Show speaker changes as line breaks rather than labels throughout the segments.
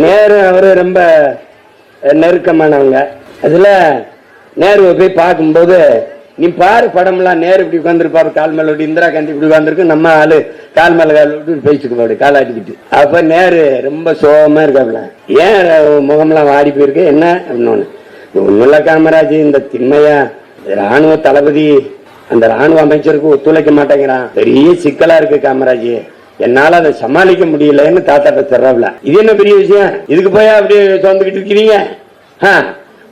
நேரு அவரு ரொம்ப நெருக்கமானவங்க. அதுல நேருவை போய் பார்க்கும்போது நீ பாரு படம்லாம் நேரு இப்படி உட்காந்துருப்பாரு, கால் மேல விட்டு, இந்திரா காந்தி இப்படி உட்காந்துருக்கு, நம்ம ஆளு கால் மேல கால் விட்டு பேசிட்டு காலாட்டிக்கிட்டு. அப்ப நேரு ரொம்ப சோகமா இருக்காப்ல. ஏன் முகம்லாம் வாடி போயிருக்கு என்ன அப்படின்னு ஒண்ணுல காமராஜ் இந்த திண்மையா ராணுவ தளபதி அந்த ராணுவ அமைச்சருக்கு ஒத்துழைக்க மாட்டேங்கிறான், பெரிய சிக்கலா இருக்கு காமராஜ், என்னால அதை சமாளிக்க முடியலன்னு தாத்தாட்ட தர்றாப்ல. இது என்ன பெரிய விஷயம், இதுக்கு போய் அப்படி சொந்துக்கிட்டு இருக்கிறீங்க?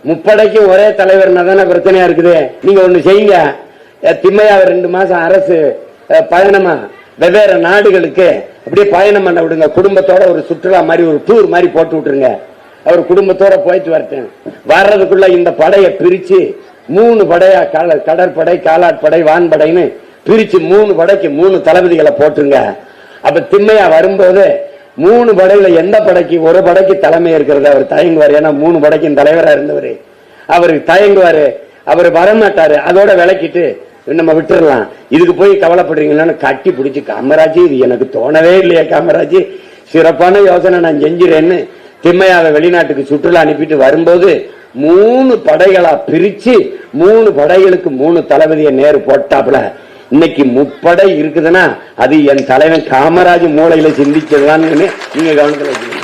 முப்படைக்கு ஒரே தலைவர்னா தானே பிரச்சனையா இருக்குது. நீங்க ஒண்ணு செய்யுங்க, திம்மையா 2 மாசம் அரசு பயணமா வெவ்வேறு நாடுகளுக்கு அப்படியே பயணம் பண்ண விடுங்க, குடும்பத்தோட ஒரு சுற்றுலா மாதிரி ஒரு டூர் மாதிரி போட்டு விட்டுருங்க, அவர் குடும்பத்தோட போயிட்டு வரட்டும். வர்றதுக்குள்ள இந்த படையை பிரிச்சு 3 படையா, கடற்படை, காலாட்படை, வான்படைன்னு பிரிச்சு 3 படைக்கு 3 தளபதிகளை போட்டுருங்க. அப்ப திம்மையா வரும்போது 3 படையில எந்த படைக்கு ஒரு படைக்கு தலைமை இருக்கிறது அவர் தயங்குவார். ஏன்னா 3 படைக்கும் தலைவரா இருந்தவர், அவருக்கு தயங்குவாரு, அவர் வரமாட்டாரு. அதோட விளக்கிட்டு நம்ம விட்டுறலாம், இதுக்கு போய் கவலைப்படுறீங்களான்னு கட்டி பிடிச்சி, காமராஜ் இது எனக்கு தோணவே இல்லையா காமராஜ், சிறப்பான யோசனை நான் செஞ்சிறேன்னு திம்மையாவை வெளிநாட்டுக்கு சுற்றுலா அனுப்பிட்டு வரும்போது 3 படைகளா பிரிச்சு 3 படைகளுக்கு 3 தளபதியை நேரு போட்டாப்புல. இன்னைக்கு 3 படை இருக்குதுன்னா அது என் தலைவன் காமராஜ் மூளையில சிந்திச்சதுதான் நீங்க கவனத்தில் வச்சுக்கணும்.